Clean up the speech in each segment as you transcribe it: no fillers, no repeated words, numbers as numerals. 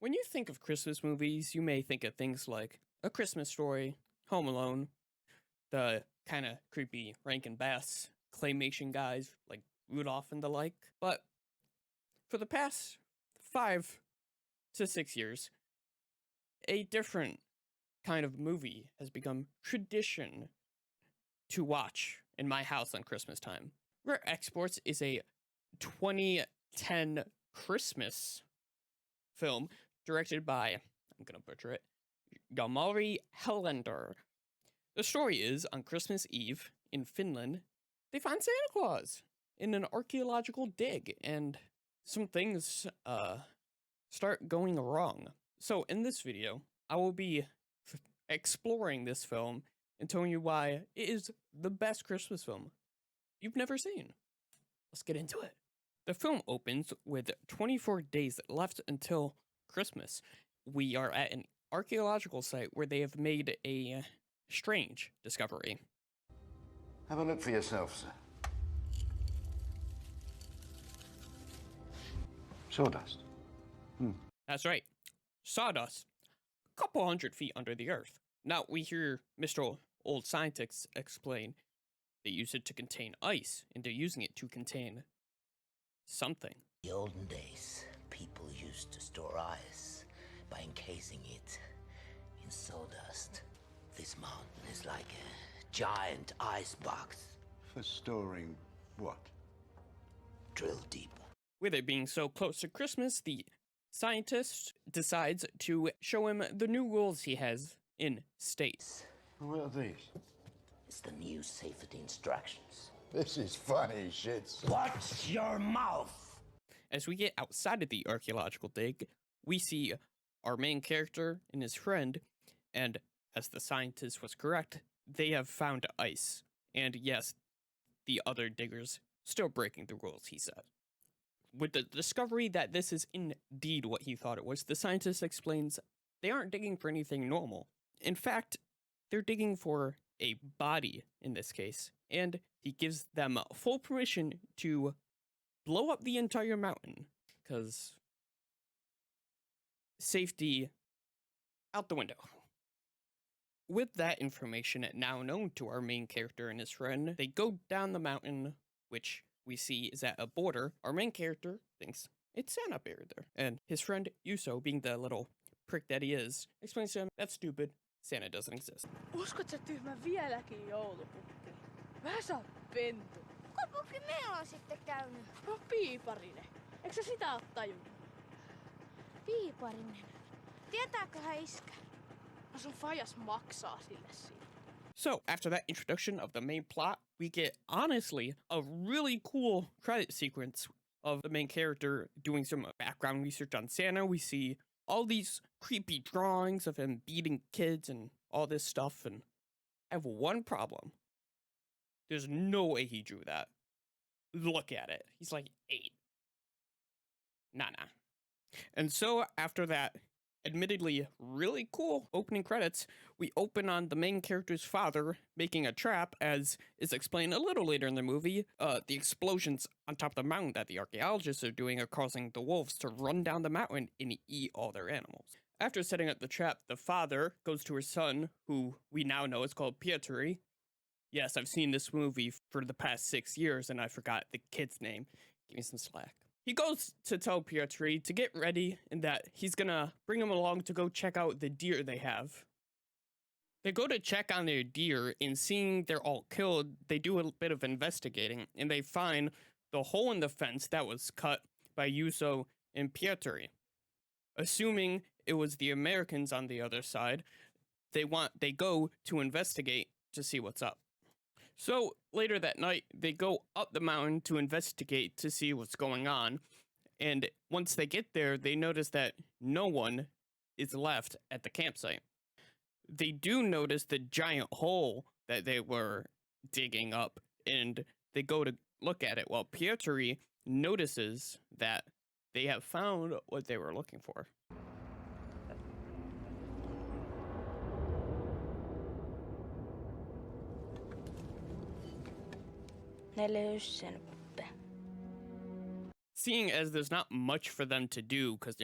When you think of Christmas movies, you may think of things like A Christmas Story, Home Alone, the kind of creepy Rankin Bass claymation guys like Rudolph and the like. But for the past 5 to 6 years, a different kind of movie has become tradition to watch in my house on Christmas time. Rare Exports is a 2010 Christmas film directed by, I'm gonna butcher it, Jalmari Helander. The story is, on Christmas Eve in Finland, they find Santa Claus in an archaeological dig, and some things start going wrong. So in this video, I will be exploring this film and telling you why it is the best Christmas film you've never seen. Let's get into it. The film opens with 24 days left until Christmas. We are at an archaeological site where they have made a strange discovery. Have a look for yourself, sir. Sawdust. That's right, sawdust, a couple 100 feet under the earth. Now we hear Mr. Old Scientist explain they use it to contain ice, and they're using it to contain something. In the olden days, people used to store ice by encasing it in sawdust. This mountain is like a giant ice box. For storing what? Drill deeper. With it being so close to Christmas, the scientist decides to show him the new rules he has in states. What are these? It's the new safety instructions. This is funny shit. Watch your mouth! As we get outside of the archaeological dig, we see our main character and his friend, and as the scientist was correct, they have found ice. And yes, the other diggers still breaking the rules, he said. With the discovery that this is indeed what he thought it was, the scientist explains they aren't digging for anything normal. In fact, they're digging for a body in this case, and he gives them full permission to blow up the entire mountain, because safety out the window. With that information now known to our main character and his friend, they go down the mountain, which we see is at a border. Our main character thinks it's Santa buried there, and his friend Yuso, being the little prick that he is, explains to him that's stupid, Santa doesn't exist. Uskot sä tyhmä vieläkin joulupukki? Vähän sä oot pentu. Kuka pukki meillä on sitten käynyt? No Piiparinen. Eikö sä sitä oo tajunnut? Piiparinen. Tietääköhän iskä? No sun fajas maksaa sille siitä. So, after that introduction of the main plot, we get, honestly, a really cool credit sequence of the main character doing some background research on Santa. We see all these creepy drawings of him beating kids and all this stuff, and I have one problem. There's no way he drew that. Look at it. He's like 8. Nah. And so, after that admittedly really cool opening credits, we open on the main character's father making a trap, as is explained a little later in the movie. The explosions on top of the mountain that the archaeologists are doing are causing the wolves to run down the mountain and eat all their animals. After setting up the trap, the father goes to his son, who we now know is called Pietri. Yes, I've seen this movie for the past 6 years and I forgot the kid's name. Give me some slack. He goes to tell Pietri to get ready and that he's gonna bring him along to go check out the deer they have. They go to check on their deer, and seeing they're all killed, they do a bit of investigating, and they find the hole in the fence that was cut by Yuso and Pietri. Assuming it was the Americans on the other side, they go to investigate to see what's up. So later that night, they go up the mountain to investigate to see what's going on. And once they get there, they notice that no one is left at the campsite. They do notice the giant hole that they were digging up, and they go to look at it. While Pietri notices that they have found what they were looking for. Seeing as there's not much for them to do, because,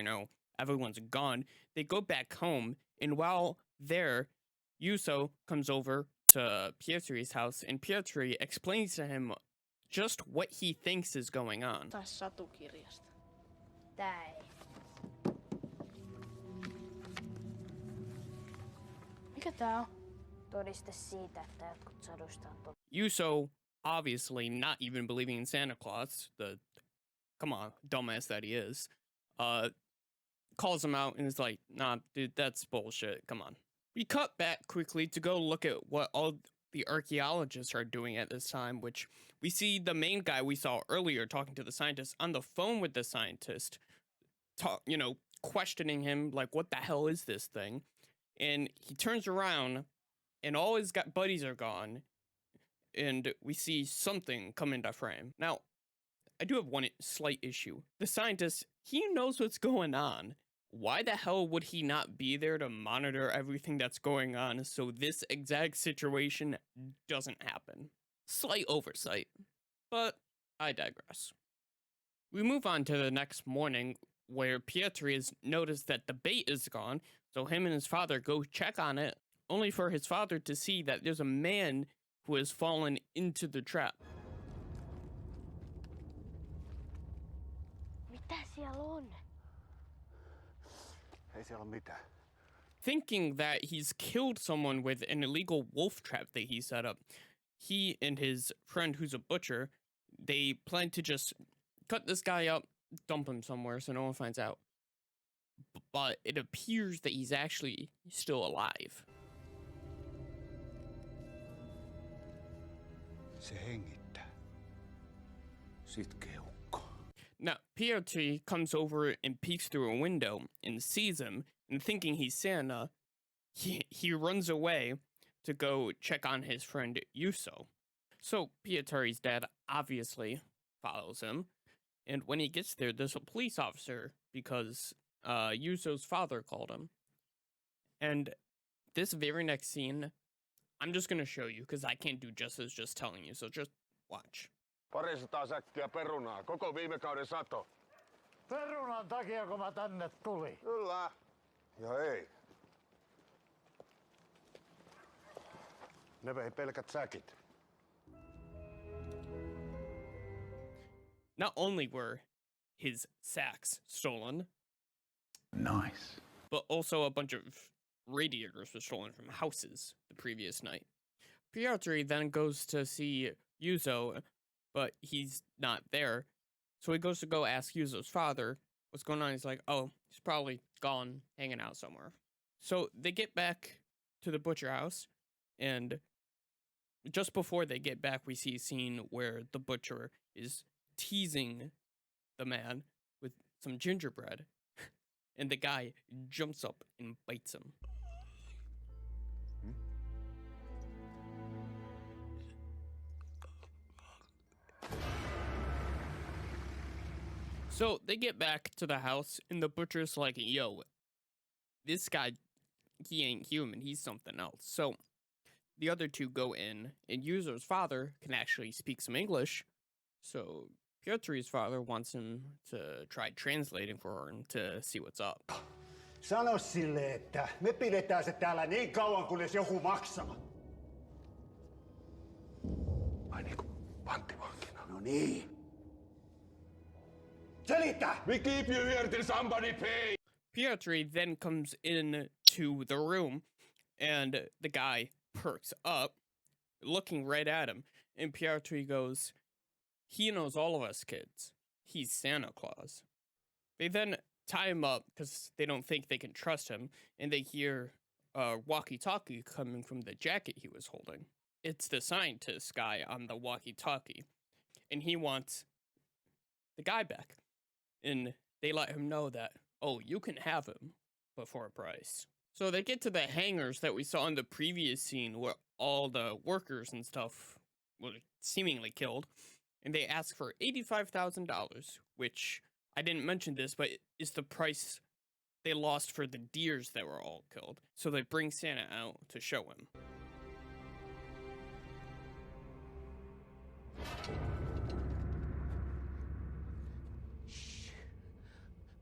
everyone's gone, they go back home, and while there, Yuso comes over to Pietri's house, and Pietri explains to him just what he thinks is going on. Taas satukirjasta. Tää ei. Mikä tää on? Todiste siitä, että jotkut sadusta on totta. Yuso, obviously not even believing in Santa Claus, the come on, dumbass that he is, calls him out and is like, nah, dude, that's bullshit. Come on. We cut back quickly to go look at what all the archaeologists are doing at this time, which we see the main guy we saw earlier talking to the scientist on the phone with the scientist, questioning him, like, what the hell is this thing? And he turns around and all his buddies are gone, and we see something come into frame. Now, I do have one slight issue. The scientist, he knows what's going on. Why the hell would he not be there to monitor everything that's going on so this exact situation doesn't happen? Slight oversight, but I digress. We move on to the next morning, where Pietri has noticed that the bait is gone, so him and his father go check on it, only for his father to see that there's a man who has fallen into the trap. Mitä siellä on? Ei siellä ole mitään. Thinking that he's killed someone with an illegal wolf trap that he set up, he and his friend, who's a butcher, they plan to just cut this guy up, dump him somewhere so no one finds out. But it appears that he's actually still alive. Se hengittää. Sitkeä ukko. Now, Pietri comes over and peeks through a window and sees him, and thinking he's Santa, he runs away to go check on his friend Yuso. So Pietri's dad obviously follows him, and when he gets there, there's a police officer because Yuso's father called him. And this very next scene, I'm just going to show you because I can't do justice just telling you, so just watch. 200 säkkiä perunaa, koko viime kauden sato. Perunan takia, kun mä tänne tulin. Kyllä. Ja ei. Ne vei pelkät säkit. Not only were his sacks stolen, Nice. but also a bunch of radiators were stolen from houses the previous night. Pietri then goes to see Yuzo, but he's not there. So he goes to go ask Yuzo's father what's going on. He's like, oh, he's probably gone hanging out somewhere. So they get back to the butcher house, and just before they get back, we see a scene where the butcher is teasing the man with some gingerbread, and the guy jumps up and bites him. So they get back to the house, and the butcher's like, yo, this guy, he ain't human, he's something else. So the other two go in, and Yuzo's father can actually speak some English, so Pietri's father wants him to try translating for him to see what's up. Sano sille, että me pidetään se täällä niin kauan, kunnes joku maksaa. Ai niinku panttivankina. No niin. Selitä! We keep you here till somebody pay! Pietri then comes in to the room, and the guy perks up, looking right at him, and Pietri goes, he knows all of us kids. He's Santa Claus. They then tie him up because they don't think they can trust him, and they hear a walkie-talkie coming from the jacket he was holding. It's the scientist guy on the walkie-talkie, and he wants the guy back. And they let him know that, oh, you can have him, but for a price. So they get to the hangars that we saw in the previous scene where all the workers and stuff were seemingly killed, and they ask for $85,000, which, I didn't mention this, but is the price they lost for the deers that were all killed. So they bring Santa out to show him.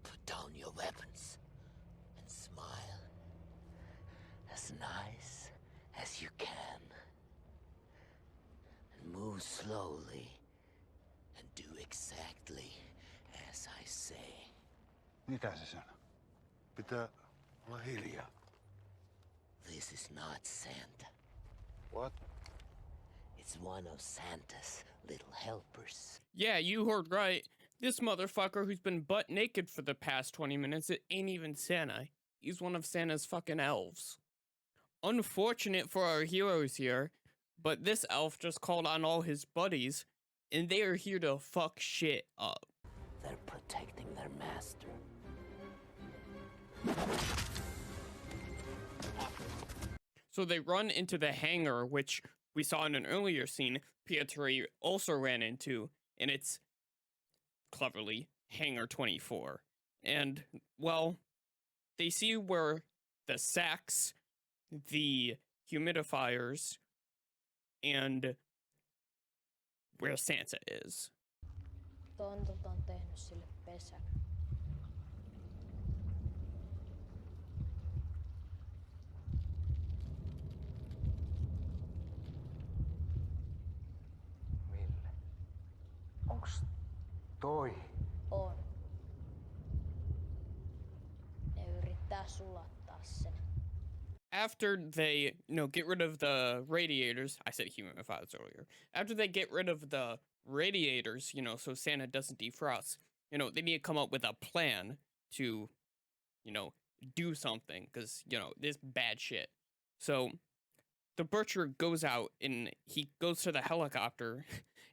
Put down your weapons. slowly and do exactly as I say. Mitä se sanoo? Pitää olla hiljaa. This is not Santa. What? It's one of Santa's little helpers. Yeah, you heard right. This motherfucker who's been butt naked for the past 20 minutes, it ain't even Santa. He's one of Santa's fucking elves. Unfortunate for our heroes here, but this elf just called on all his buddies, and they are here to fuck shit up. They're protecting their master. So they run into the hangar, which we saw in an earlier scene, Pietri also ran into, and it's cleverly Hangar 24. And, well, they see where the sacks, the humidifiers, and where Santa is. Tontut on tehnyt sille pesän. Ville. Onks toi? On. Ne yrittää sulattaa sen. After they, get rid of the radiators, I said humidifiers earlier. After they get rid of the radiators, so Santa doesn't defrost, they need to come up with a plan to, do something, because, this bad shit. So the butcher goes out and he goes to the helicopter,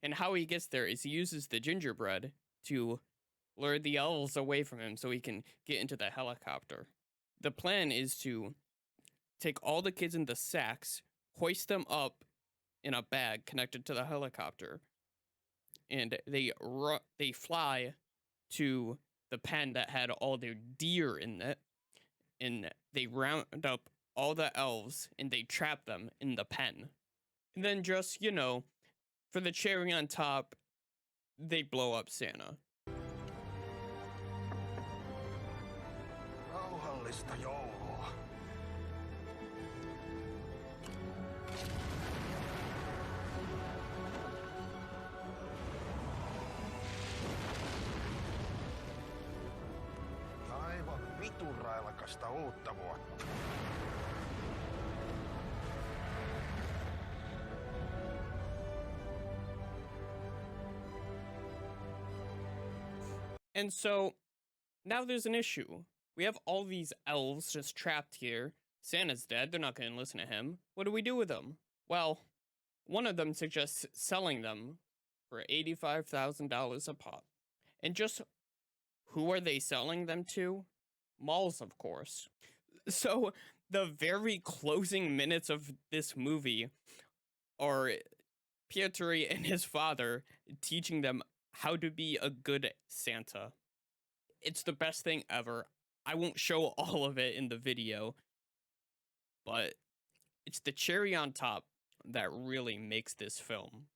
and how he gets there is he uses the gingerbread to lure the elves away from him so he can get into the helicopter. The plan is to take all the kids in the sacks, hoist them up in a bag connected to the helicopter, and they fly to the pen that had all their deer in it, and they round up all the elves and they trap them in the pen. And then just, for the cherry on top, they blow up Santa. Rauhallista joulua. Aivan vitun railakasta uutta vuotta. And so now there's an issue. We have all these elves just trapped here. Santa's dead. They're not going to listen to him. What do we do with them? Well, one of them suggests selling them for $85,000 a pop. And just who are they selling them to? Malls, of course. So the very closing minutes of this movie are Pietri and his father teaching them how to be a good Santa. It's the best thing ever. I won't show all of it in the video, but it's the cherry on top that really makes this film.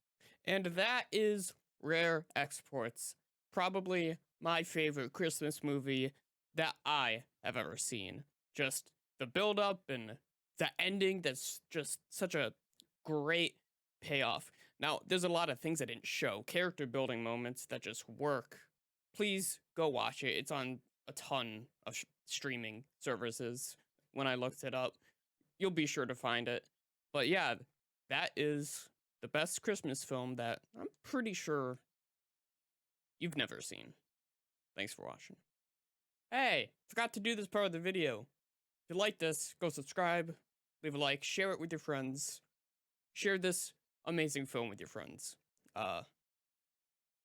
And that is Rare Exports, probably my favorite Christmas movie that I have ever seen. Just the build-up and the ending, that's just such a great payoff. Now, there's a lot of things I didn't show, character building moments that just work. Please go watch it. It's on a ton of streaming services. When I looked it up, you'll be sure to find it. But yeah, that is the best Christmas film that I'm pretty sure you've never seen. Thanks for watching. Hey, forgot to do this part of the video. If you like this, go subscribe, leave a like, share it with your friends. Share this amazing film with your friends.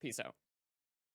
Peace out.